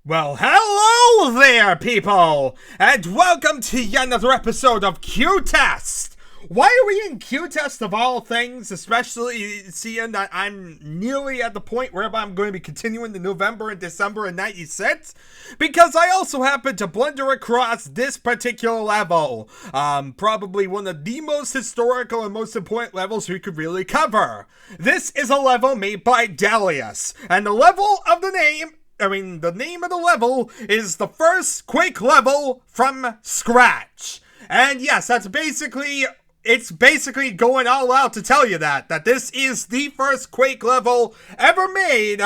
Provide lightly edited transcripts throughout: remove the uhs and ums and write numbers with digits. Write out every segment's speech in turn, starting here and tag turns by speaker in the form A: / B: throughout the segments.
A: Well, hello there, people, and welcome to yet another episode of Qtest. Why are we in Qtest of all things, especially seeing that I'm nearly at the point where I'm going to be continuing the November and December of 96? Because I also happen to blunder across this particular level. Probably one of the most historical and most important levels we could really cover. This is a level made by Dalius, and the level of the name of the level is the first Quake level from scratch. And yes, it's basically going all out to tell you that this is the first Quake level ever made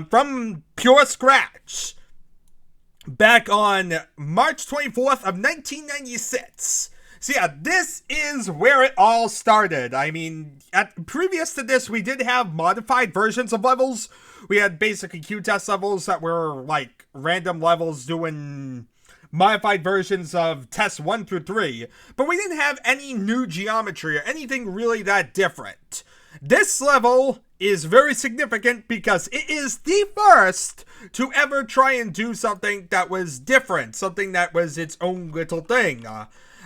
A: from pure scratch. Back on March 24th of 1996. So yeah, this is where it all started. I mean, previous to this, we did have modified versions of levels. We had basically Qtest levels that were like random levels doing modified versions of tests 1 through 3. But we didn't have any new geometry or anything really that different. This level is very significant because it is the first to ever try and do something that was different. Something that was its own little thing.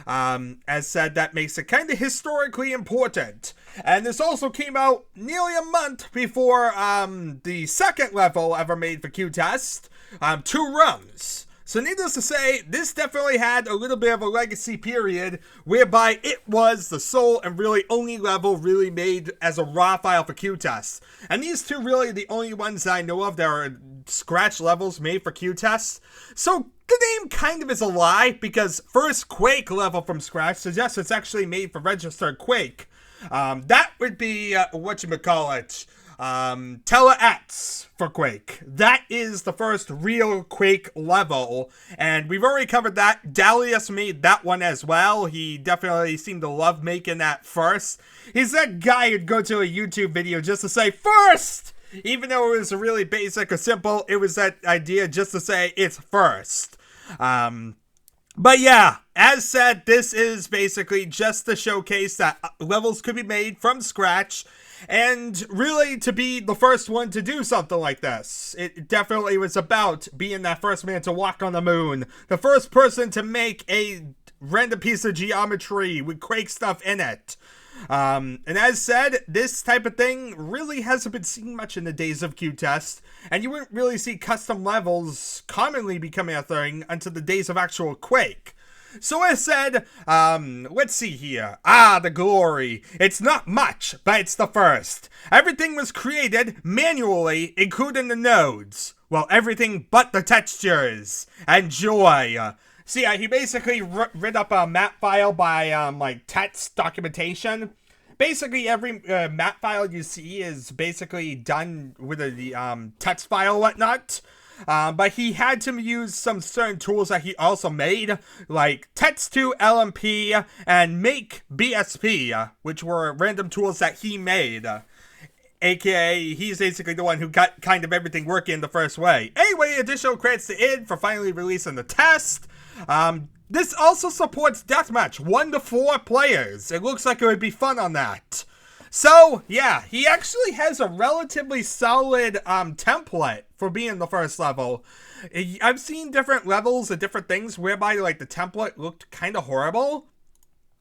A: As said, that makes it kind of historically important. And this also came out nearly a month before the second level ever made for Qtest, 2 Rungs. So needless to say, this definitely had a little bit of a legacy period whereby it was the sole and really only level really made as a raw file for Qtest. And these two really are the only ones that I know of that are scratch levels made for Qtest. So the name kind of is a lie because first Quake level from scratch suggests it's actually made for registered Quake. That would be, whatchamacallit, Telex for Quake. That is the first real Quake level, and we've already covered that. Dalius made that one as well. He definitely seemed to love making that first. He's that guy who'd go to a YouTube video just to say, first! Even though it was really basic or simple, it was that idea just to say, it's first. But yeah, as said, this is basically just to showcase that levels could be made from scratch, and really to be the first one to do something like this. It definitely was about being that first man to walk on the moon, the first person to make a random piece of geometry with Quake stuff in it. And as said, this type of thing really hasn't been seen much in the days of Qtest, and you wouldn't really see custom levels commonly becoming a thing until the days of actual Quake. So as said, let's see here. The glory. It's not much, but it's the first. Everything was created manually, including the nodes. Well, everything but the textures. Enjoy. So yeah, he basically writ up a map file by, like, text documentation. Basically, every map file you see is basically done with a text file and whatnot. But he had to use some certain tools that he also made, like text2 LMP and make BSP, which were random tools that he made. AKA, he's basically the one who got kind of everything working the first way. Anyway, additional credits to id for finally releasing the test. This also supports Deathmatch, 1 to 4 players. It looks like it would be fun on that. So, yeah, he actually has a relatively solid template for being the first level. I've seen different levels and different things whereby, like, the template looked kind of horrible.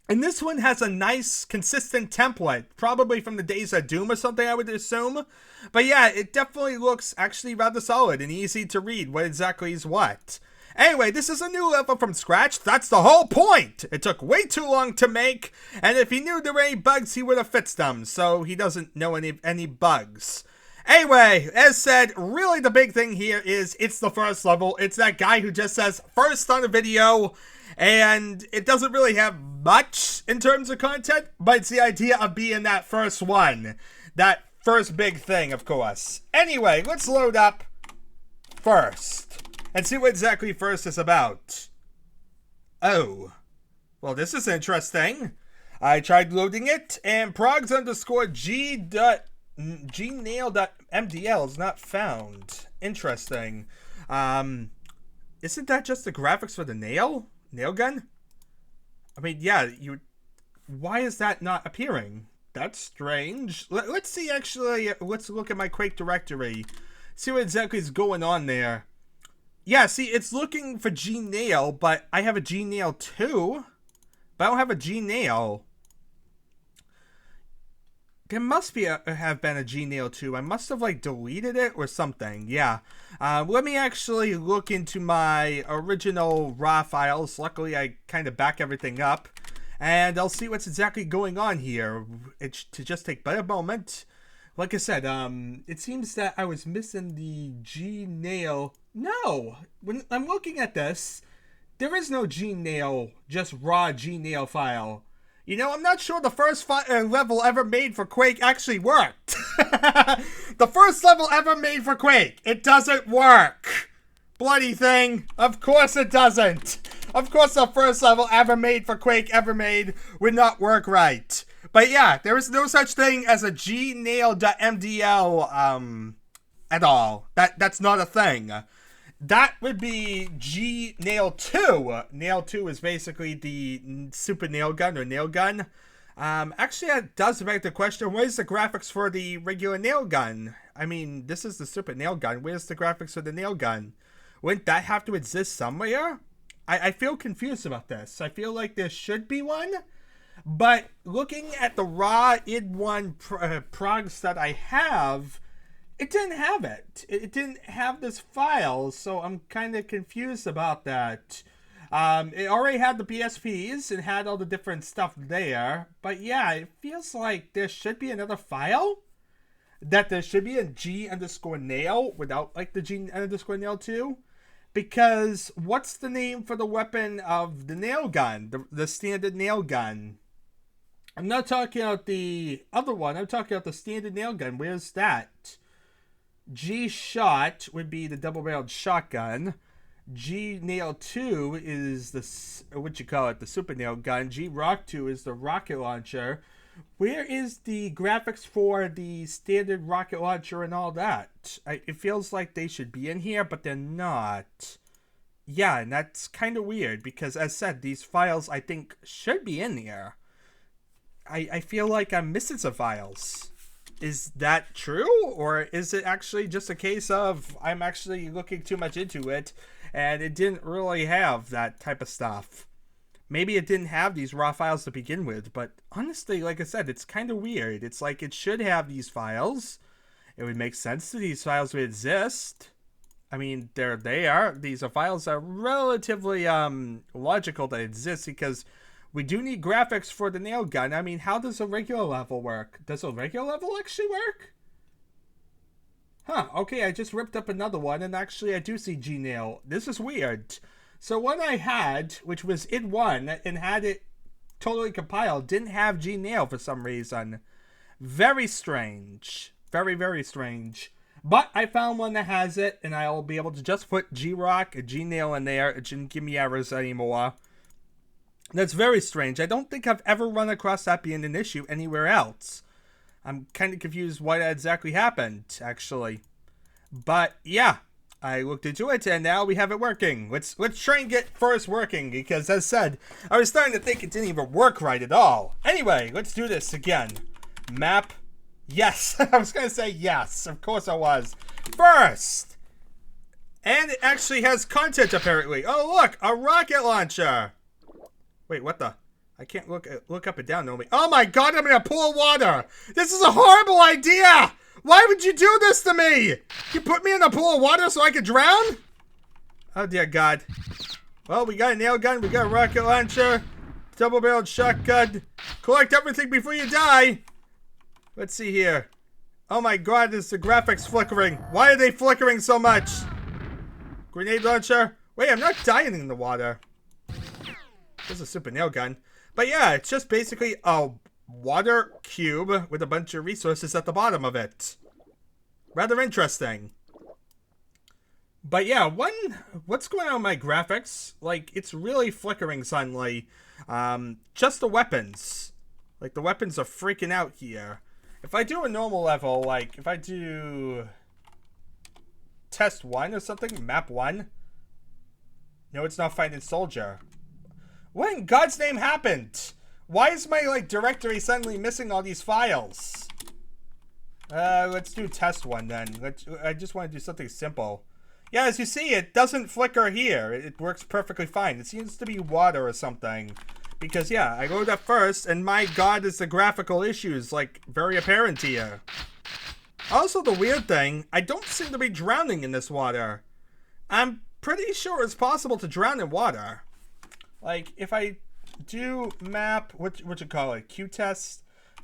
A: And this one has a nice, consistent template, probably from the days of Doom or something, I would assume. But yeah, it definitely looks actually rather solid and easy to read what exactly is what. Anyway, this is a new level from scratch. That's the whole point. It took way too long to make, and if he knew there were any bugs, he would have fixed them, so he doesn't know any bugs. Anyway, as said, really the big thing here is it's the first level. It's that guy who just says first on a video, and it doesn't really have much in terms of content, but it's the idea of being that first one. That first big thing, of course. Anyway, let's load up first and see what exactly first is about. Oh, well, this is interesting. I tried loading it, and progs_g.gnail.mdl is not found. Interesting. Isn't that just the graphics for the nail gun? I mean, yeah, why is that not appearing? That's strange. Let's see, actually, let's look at my Quake directory. See what exactly is going on there. Yeah, see, it's looking for Gnail, but I have a Gnail 2, but I don't have a Gnail. There must be have been a Gnail 2. I must have, like, deleted it or something. Yeah. Let me actually look into my original raw files. Luckily, I kind of back everything up. And I'll see what's exactly going on here. It's to just take but a moment. Like I said, it seems that I was missing the Gnail. No! When I'm looking at this, there is no Gnail, just raw Gnail file. You know, I'm not sure the first level ever made for Quake actually worked. The first level ever made for Quake, it doesn't work. Bloody thing. Of course it doesn't. Of course the first level ever made for Quake would not work right. But yeah, there is no such thing as a gnail.mdl at all. That's not a thing. That would be Gnail 2. Nail 2 is basically the super nail gun or nail gun. Actually, that does beg the question, where's the graphics for the regular nail gun? I mean, this is the super nail gun. Where's the graphics for the nail gun? Wouldn't that have to exist somewhere? I feel confused about this. I feel like there should be one. But looking at the raw id1 progs that I have, it didn't have it. It didn't have this file, so I'm kind of confused about that. It already had the BSPs and had all the different stuff there. But yeah, it feels like there should be another file. That there should be a G_nail without like the G_nail 2. Because what's the name for the weapon of the nail gun? The standard nail gun. I'm not talking about the other one. I'm talking about the standard nail gun. Where's that? G-Shot would be the double-barreled shotgun. G-Nail 2 is the, the super nail gun. G-Rock 2 is the rocket launcher. Where is the graphics for the standard rocket launcher and all that? It feels like they should be in here, but they're not. Yeah, and that's kind of weird because, as said, these files I think should be in here. I feel like I'm missing some files. Is that true? Or is it actually just a case of I'm actually looking too much into it and it didn't really have that type of stuff? Maybe it didn't have these raw files to begin with, but honestly, like I said, it's kind of weird. It's like it should have these files. It would make sense that these files would exist. I mean, they're there. These are files that are relatively logical to exist because we do need graphics for the nail gun. I mean, how does a regular level work? Does a regular level actually work? Huh, okay, I just ripped up another one, and actually I do see Gnail. This is weird. So one I had, which was id1, and had it totally compiled, didn't have Gnail for some reason. Very strange. Very, very strange. But I found one that has it, and I'll be able to just put G-Rock and Gnail in there. It shouldn't give me errors anymore. That's very strange. I don't think I've ever run across that being an issue anywhere else. I'm kind of confused why that exactly happened, actually. But, yeah. I looked into it, and now we have it working. Let's try and get first working, because as said, I was starting to think it didn't even work right at all. Anyway, let's do this again. Map. Yes. I was going to say yes. Of course I was. First. And it actually has content, apparently. Oh, look. A rocket launcher. Wait, what the? I can't look up and down, no. Oh my god, I'm in a pool of water. This is a horrible idea. Why would you do this to me? You put me in a pool of water so I could drown? Oh dear god. Well, we got a nail gun, we got a rocket launcher, double-barreled shotgun. Collect everything before you die. Let's see here. Oh my god, is the graphics flickering? Why are they flickering so much? Grenade launcher. Wait, I'm not dying in the water. This is a super nail gun. But yeah, it's just basically a water cube with a bunch of resources at the bottom of it. Rather interesting. But yeah, what's going on with my graphics? Like, it's really flickering suddenly. Just the weapons. Like, the weapons are freaking out here. If I do a normal level, like, if I do test 1 or something, map 1. No, it's not finding soldier. What in God's name happened? Why is my, like, directory suddenly missing all these files? Let's do test 1 then. I just want to do something simple. Yeah, as you see, it doesn't flicker here. It works perfectly fine. It seems to be water or something. Because, yeah, I load up first, and my god, is the graphical issues, like, very apparent here. Also, the weird thing, I don't seem to be drowning in this water. I'm pretty sure it's possible to drown in water. Like, if I do map, what you call it, Qtest,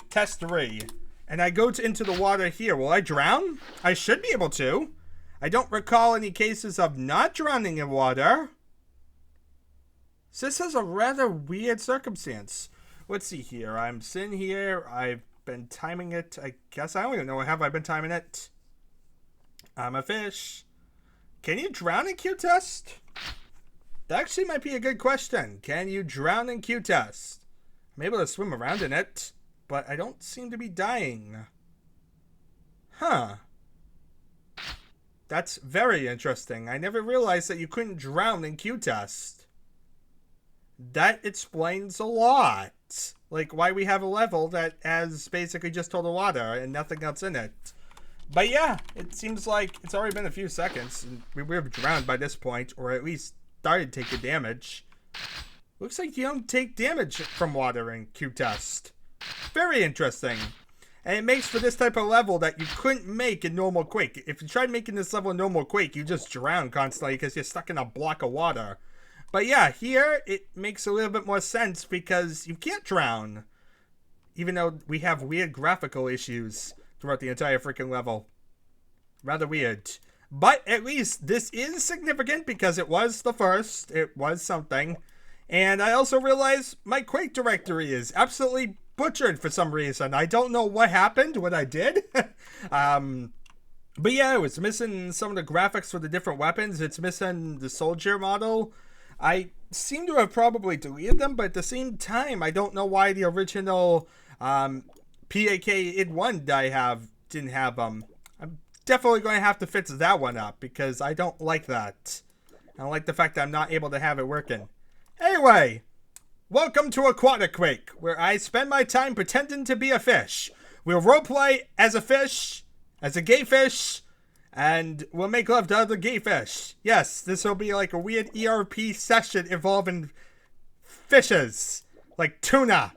A: test 3, and I go into the water here, will I drown? I should be able to. I don't recall any cases of not drowning in water. So this is a rather weird circumstance. Let's see here. I'm sitting here. I've been timing it. I guess I don't even know. Have I been timing it? I'm a fish. Can you drown in Qtest? That actually might be a good question. Can you drown in Qtest? I'm able to swim around in it, but I don't seem to be dying. Huh. That's very interesting. I never realized that you couldn't drown in Qtest. That explains a lot. Like, why we have a level that has basically just total water and nothing else in it. But yeah, it seems like it's already been a few seconds, and we were drowned by this point, or at least started taking damage. Looks like you don't take damage from water in Qtest. Very interesting. And it makes for this type of level that you couldn't make in normal Quake. If you tried making this level in normal Quake, you just drown constantly because you're stuck in a block of water. But yeah, here it makes a little bit more sense because you can't drown. Even though we have weird graphical issues throughout the entire freaking level. Rather weird. But at least this is significant because it was the first. It was something. And I also realized my Quake directory is absolutely butchered for some reason. I don't know what happened, what I did. But yeah, it was missing some of the graphics for the different weapons. It's missing the soldier model. I seem to have probably deleted them, but at the same time, I don't know why the original PAK id1 that I have didn't have them. I'm definitely going to have to fix that one up because I don't like that. I don't like the fact that I'm not able to have it working. Anyway, welcome to Aquatic Quake, where I spend my time pretending to be a fish. We'll roleplay as a fish, as a gay fish, and we'll make love to other gay fish. Yes, this will be like a weird ERP session involving fishes. Like tuna.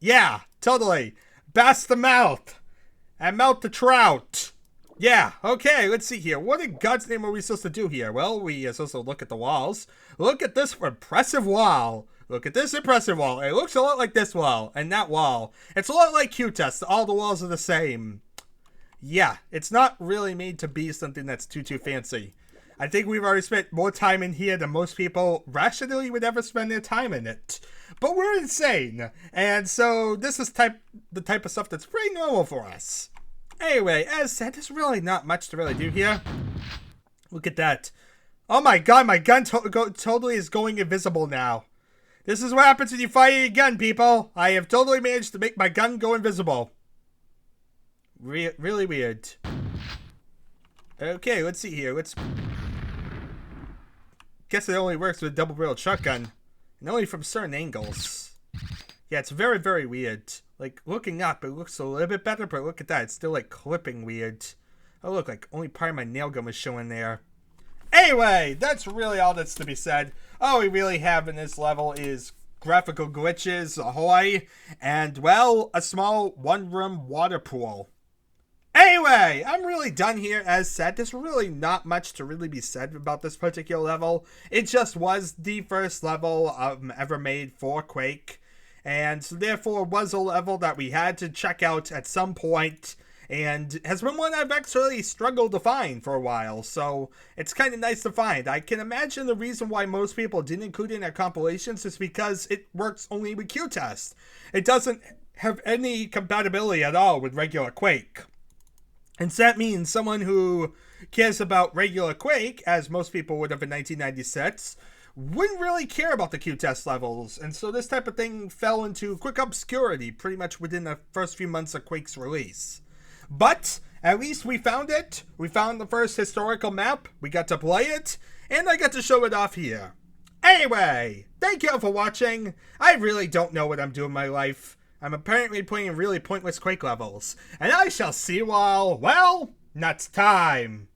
A: Yeah, totally. Bass the mouth. And mouth the trout. Yeah, okay, let's see here. What in God's name are we supposed to do here? Well, we are supposed to look at the walls. Look at this impressive wall. Look at this impressive wall. It looks a lot like this wall and that wall. It's a lot like Qtest. All the walls are the same. Yeah, it's not really made to be something that's too fancy. I think we've already spent more time in here than most people rationally would ever spend their time in it. But we're insane. And so this is the type of stuff that's pretty normal for us. Anyway, as said, there's really not much to really do here. Look at that. Oh my god, my gun totally is going invisible now. This is what happens when you fire your gun, people. I have totally managed to make my gun go invisible. Really weird. Okay, let's see here. Guess it only works with a double-barreled shotgun. And only from certain angles. Yeah, it's very weird. Like, looking up, it looks a little bit better, but look at that. It's still, like, clipping weird. Oh, look, like, only part of my nail gun was showing there. Anyway, that's really all that's to be said. All we really have in this level is graphical glitches, ahoy, and, well, a small one-room water pool. Anyway, I'm really done here. As said, there's really not much to really be said about this particular level. It just was the first level ever made for Quake. And so therefore was a level that we had to check out at some point, and has been one I've actually struggled to find for a while, so it's kind of nice to find. I can imagine the reason why most people didn't include it in their compilations is because it works only with Qtest. It doesn't have any compatibility at all with regular Quake. And so that means someone who cares about regular Quake, as most people would have in 1996, wouldn't really care about the Qtest levels, and so this type of thing fell into quick obscurity pretty much within the first few months of Quake's release. But at least we found it. We found the first historical map, we got to play it, and I got to show it off here. Anyway, thank you all for watching. I really don't know what I'm doing in my life. I'm apparently playing really pointless Quake levels, and I shall see you all, well, next time.